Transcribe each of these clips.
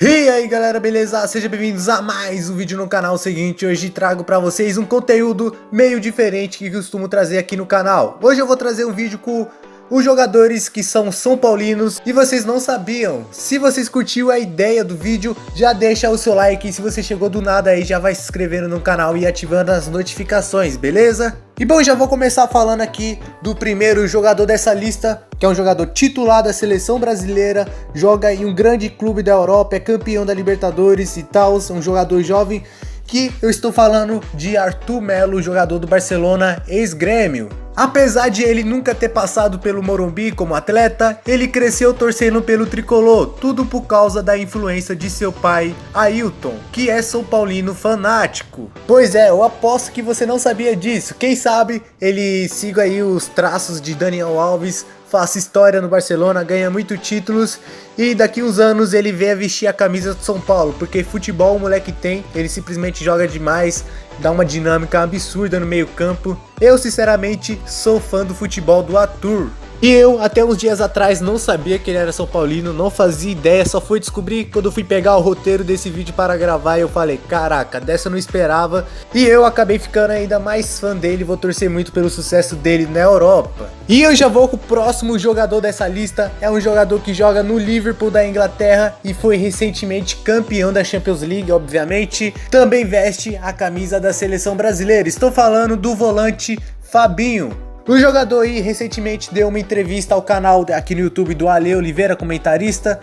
E aí galera, beleza? Sejam bem-vindos a mais um vídeo no canal. Seguinte, hoje trago pra vocês um conteúdo meio diferente que costumo trazer aqui no canal. Hoje eu vou trazer um vídeo com os jogadores que são São Paulinos e vocês não sabiam. Se vocês curtiu a ideia do vídeo, já deixa o seu like. E se você chegou do nada aí, já vai se inscrevendo no canal e ativando as notificações, beleza? E bom, já vou começar falando aqui do primeiro jogador dessa lista, que é um jogador titular da seleção brasileira, joga em um grande clube da Europa, é campeão da Libertadores e tal, um jogador jovem, que eu estou falando de Arthur Melo, jogador do Barcelona, ex-Grêmio. Apesar de ele nunca ter passado pelo Morumbi como atleta, ele cresceu torcendo pelo tricolor, tudo por causa da influência de seu pai, Ailton, que é São Paulino fanático. Pois é, eu aposto que você não sabia disso. Quem sabe ele siga aí os traços de Daniel Alves, faça história no Barcelona, ganha muitos títulos e daqui uns anos ele venha vestir a camisa do São Paulo, porque futebol o moleque tem, ele simplesmente joga demais, dá uma dinâmica absurda no meio campo. Eu sinceramente sou fã do futebol do Arthur. E eu, até uns dias atrás, não sabia que ele era São Paulino, não fazia ideia, só fui descobrir quando eu fui pegar o roteiro desse vídeo para gravar e eu falei, caraca, dessa eu não esperava. E eu acabei ficando ainda mais fã dele, vou torcer muito pelo sucesso dele na Europa. E eu já vou com o próximo jogador dessa lista, é um jogador que joga no Liverpool da Inglaterra e foi recentemente campeão da Champions League, obviamente. Também veste a camisa da seleção brasileira, estou falando do volante Fabinho. O jogador aí recentemente deu uma entrevista ao canal aqui no YouTube do Ale Oliveira, comentarista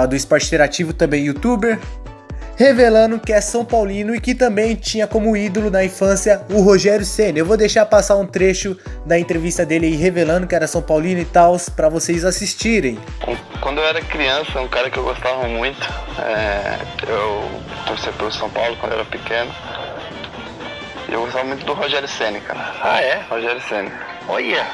do Esporte Interativo, também youtuber, revelando que é São Paulino e que também tinha como ídolo na infância o Rogério Ceni. Eu vou deixar passar um trecho da entrevista dele aí revelando que era São Paulino e tal, para vocês assistirem. Quando eu era criança, um cara que eu gostava muito, eu torcia pelo São Paulo quando eu era pequeno. Eu gostava muito do Rogério Ceni, cara. Ah, é? Rogério Ceni. Olha!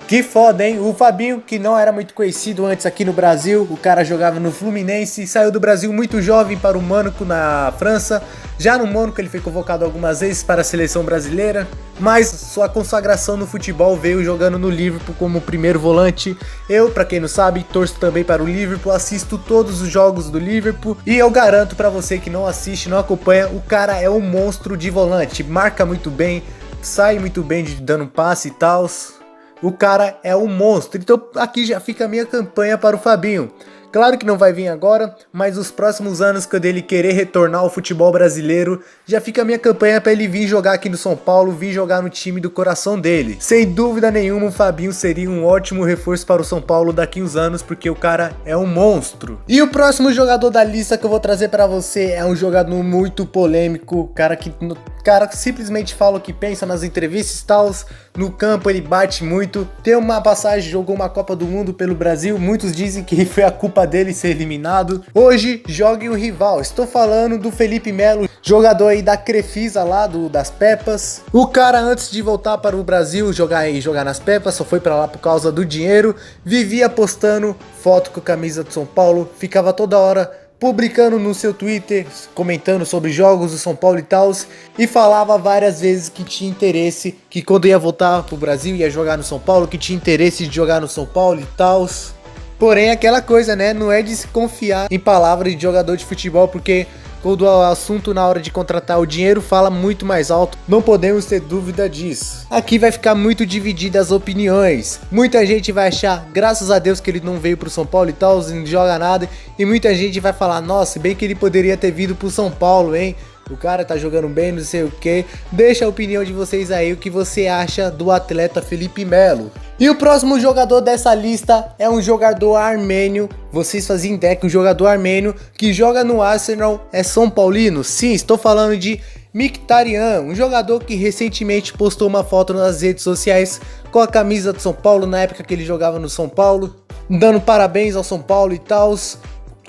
Que foda, hein? O Fabinho, que não era muito conhecido antes aqui no Brasil, o cara jogava no Fluminense, saiu do Brasil muito jovem para o Mônaco na França. Já no Mônaco ele foi convocado algumas vezes para a seleção brasileira, mas sua consagração no futebol veio jogando no Liverpool como primeiro volante. Eu, para quem não sabe, torço também para o Liverpool, assisto todos os jogos do Liverpool e eu garanto para você que não assiste, não acompanha, o cara é um monstro de volante, marca muito bem, sai muito bem dando passe e tal. O cara é um monstro, então aqui já fica a minha campanha para o Fabinho. Claro que não vai vir agora, mas os próximos anos, quando ele querer retornar ao futebol brasileiro, já fica a minha campanha para ele vir jogar aqui no São Paulo, vir jogar no time do coração dele. Sem dúvida nenhuma, o Fabinho seria um ótimo reforço para o São Paulo daqui uns anos, porque o cara é um monstro. E o próximo jogador da lista que eu vou trazer para você é um jogador muito polêmico, cara que simplesmente fala o que pensa nas entrevistas e tal. No campo ele bate muito, tem uma passagem, jogou uma Copa do Mundo pelo Brasil, muitos dizem que foi a culpa dele ser eliminado. Hoje joga em um rival, estou falando do Felipe Melo, jogador aí da Crefisa lá, das Pepas. O cara antes de voltar para o Brasil jogar nas Pepas, só foi para lá por causa do dinheiro, vivia postando foto com a camisa do São Paulo, ficava toda hora publicando no seu Twitter, comentando sobre jogos do São Paulo e tal, e falava várias vezes que tinha interesse, que quando ia voltar pro Brasil ia jogar no São Paulo, que tinha interesse de jogar no São Paulo e tal. Porém, aquela coisa, né, não é de se confiar em palavras de jogador de futebol, porque quando o assunto na hora de contratar o dinheiro fala muito mais alto, não podemos ter dúvida disso. Aqui vai ficar muito divididas as opiniões. Muita gente vai achar, graças a Deus que ele não veio pro São Paulo e tal, não joga nada. E muita gente vai falar, nossa, bem que ele poderia ter vindo pro São Paulo, hein? O cara tá jogando bem, não sei o que. Deixa a opinião de vocês aí, o que você acha do atleta Felipe Melo. E o próximo jogador dessa lista é um jogador armênio. Vocês faziam ideia que um jogador armênio que joga no Arsenal é São Paulino? Sim, estou falando de Mkhitaryan, um jogador que recentemente postou uma foto nas redes sociais com a camisa do São Paulo, na época que ele jogava no São Paulo, dando parabéns ao São Paulo e tal.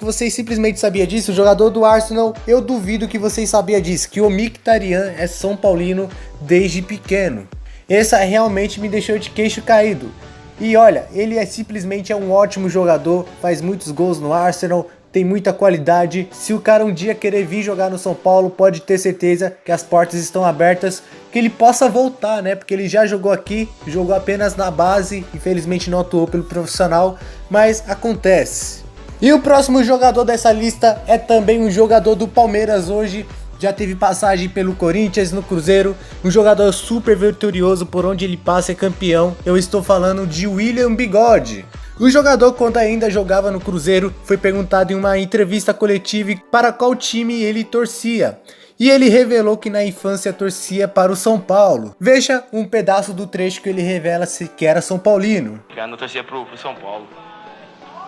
Vocês simplesmente sabiam disso? O jogador do Arsenal, eu duvido que vocês sabiam disso, que o Mkhitaryan é São Paulino desde pequeno. Essa realmente me deixou de queixo caído. E olha, ele simplesmente é um ótimo jogador, faz muitos gols no Arsenal, tem muita qualidade. Se o cara um dia querer vir jogar no São Paulo, pode ter certeza que as portas estão abertas, que ele possa voltar, né? Porque ele já jogou aqui, jogou apenas na base, infelizmente não atuou pelo profissional, mas acontece. E o próximo jogador dessa lista é também um jogador do Palmeiras hoje. Já teve passagem pelo Corinthians, no Cruzeiro, um jogador super vitorioso, por onde ele passa é campeão. Eu estou falando de William Bigode. O jogador, quando ainda jogava no Cruzeiro, foi perguntado em uma entrevista coletiva para qual time ele torcia. E ele revelou que na infância torcia para o São Paulo. Veja um pedaço do trecho que ele revela que era São Paulino. Eu torcia pro São Paulo.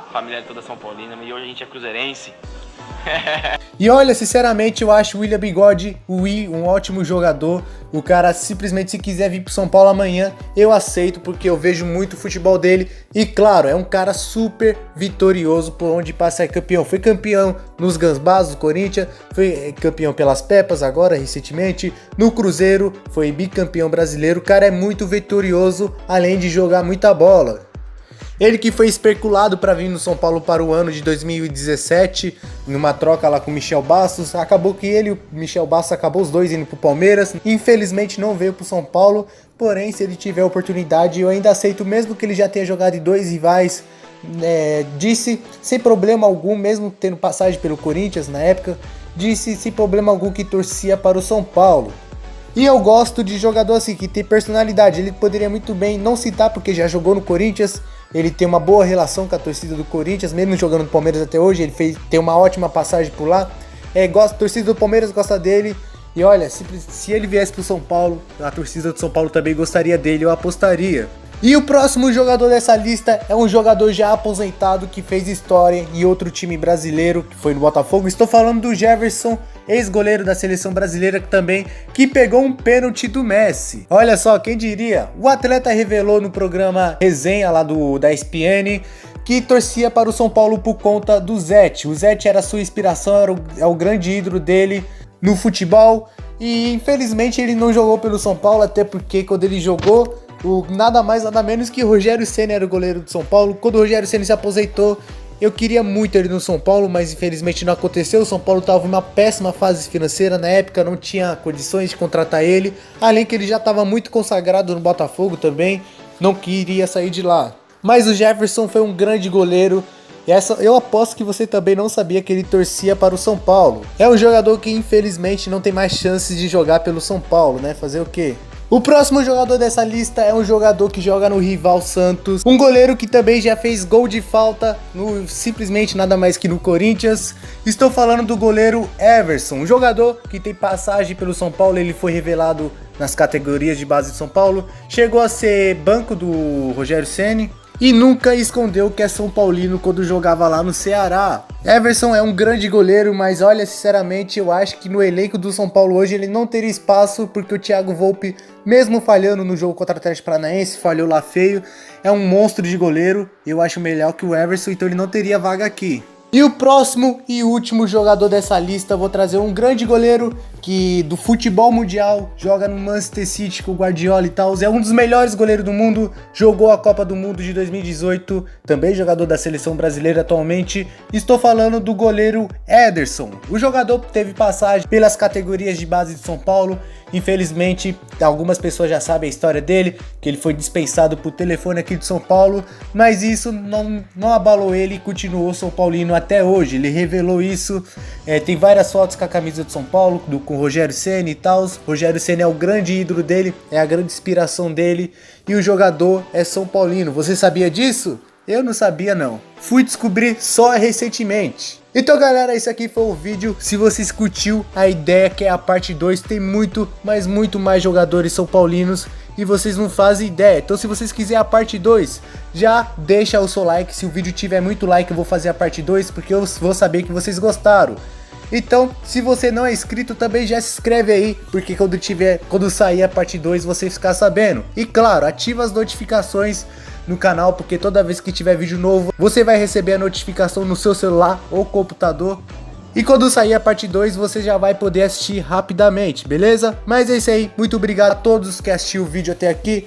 A família toda São Paulina, e hoje a gente é cruzeirense. E olha, sinceramente, eu acho o William Bigode um ótimo jogador. O cara simplesmente, se quiser vir pro São Paulo amanhã, eu aceito, porque eu vejo muito o futebol dele. E claro, é um cara super vitorioso, por onde passa é campeão. Foi campeão nos Gambás do Corinthians, foi campeão pelas Pepas agora, recentemente. No Cruzeiro, foi bicampeão brasileiro. O cara é muito vitorioso, além de jogar muita bola. Ele que foi especulado para vir no São Paulo para o ano de 2017, numa troca lá com o Michel Bastos. Acabou que ele e o Michel Bastos acabou os dois indo pro Palmeiras. Infelizmente não veio pro São Paulo, porém se ele tiver oportunidade eu ainda aceito, mesmo que ele já tenha jogado em dois rivais. Disse sem problema algum, mesmo tendo passagem pelo Corinthians na época, disse sem problema algum que torcia para o São Paulo. E eu gosto de jogador assim, que tem personalidade. Ele poderia muito bem não citar porque já jogou no Corinthians. Ele tem uma boa relação com a torcida do Corinthians, mesmo jogando no Palmeiras até hoje. Ele tem uma ótima passagem por lá. A torcida do Palmeiras gosta dele. E olha, se ele viesse pro São Paulo, a torcida do São Paulo também gostaria dele, eu apostaria. E o próximo jogador dessa lista é um jogador já aposentado que fez história em outro time brasileiro, que foi no Botafogo. Estou falando do Jefferson, ex-goleiro da seleção brasileira que pegou um pênalti do Messi. Olha só, quem diria? O atleta revelou no programa Resenha lá da ESPN que torcia para o São Paulo por conta do Zete. O Zete era sua inspiração, é o grande ídolo dele no futebol. E infelizmente ele não jogou pelo São Paulo, até porque quando ele jogou, nada mais nada menos que Rogério Ceni era o goleiro do São Paulo. Quando o Rogério Ceni se aposentou, eu queria muito ele no São Paulo, mas infelizmente não aconteceu. O São Paulo estava em uma péssima fase financeira na época, não tinha condições de contratar ele. Além que ele já estava muito consagrado no Botafogo também, não queria sair de lá. Mas o Jefferson foi um grande goleiro. Eu aposto que você também não sabia que ele torcia para o São Paulo. É um jogador que infelizmente não tem mais chances de jogar pelo São Paulo, né? Fazer o quê? O próximo jogador dessa lista é um jogador que joga no rival Santos, um goleiro que também já fez gol de falta simplesmente nada mais que no Corinthians. Estou falando do goleiro Everson, um jogador que tem passagem pelo São Paulo. Ele foi revelado nas categorias de base de São Paulo, chegou a ser banco do Rogério Ceni e nunca escondeu que é São Paulino quando jogava lá no Ceará. Everson é um grande goleiro, mas olha, sinceramente, eu acho que no elenco do São Paulo hoje ele não teria espaço, porque o Thiago Volpi, mesmo falhando no jogo contra o Atlético Paranaense, falhou lá feio, é um monstro de goleiro. Eu acho melhor que o Everson, então ele não teria vaga aqui. E o próximo e último jogador dessa lista, eu vou trazer um grande goleiro que do futebol mundial, joga no Manchester City com o Guardiola e tal, é um dos melhores goleiros do mundo, jogou a Copa do Mundo de 2018, também jogador da seleção brasileira atualmente. Estou falando do goleiro Ederson. O jogador teve passagem pelas categorias de base de São Paulo. Infelizmente, algumas pessoas já sabem a história dele, que ele foi dispensado por telefone aqui de São Paulo, mas isso não abalou ele e continuou São Paulino até hoje. Ele revelou isso, tem várias fotos com a camisa de São Paulo, com o Rogério Ceni e tal. Rogério Ceni é o grande ídolo dele, é a grande inspiração dele, e o jogador é São Paulino. Você sabia disso? Eu não sabia não. Fui descobrir só recentemente. Então galera, esse aqui foi o vídeo. Se vocês curtiu a ideia, que é a parte 2, tem muito mais jogadores são paulinos e vocês não fazem ideia. Então se vocês quiserem a parte 2, já deixa o seu like. Se o vídeo tiver muito like, eu vou fazer a parte 2, porque eu vou saber que vocês gostaram. Então, se você não é inscrito, também já se inscreve aí, porque quando sair a parte 2, você ficar sabendo. E claro, ativa as notificações no canal, porque toda vez que tiver vídeo novo, você vai receber a notificação no seu celular ou computador. E quando sair a parte 2, você já vai poder assistir rapidamente, beleza? Mas é isso aí, muito obrigado a todos que assistiram o vídeo até aqui.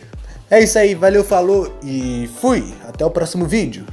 É isso aí, valeu, falou e fui! Até o próximo vídeo.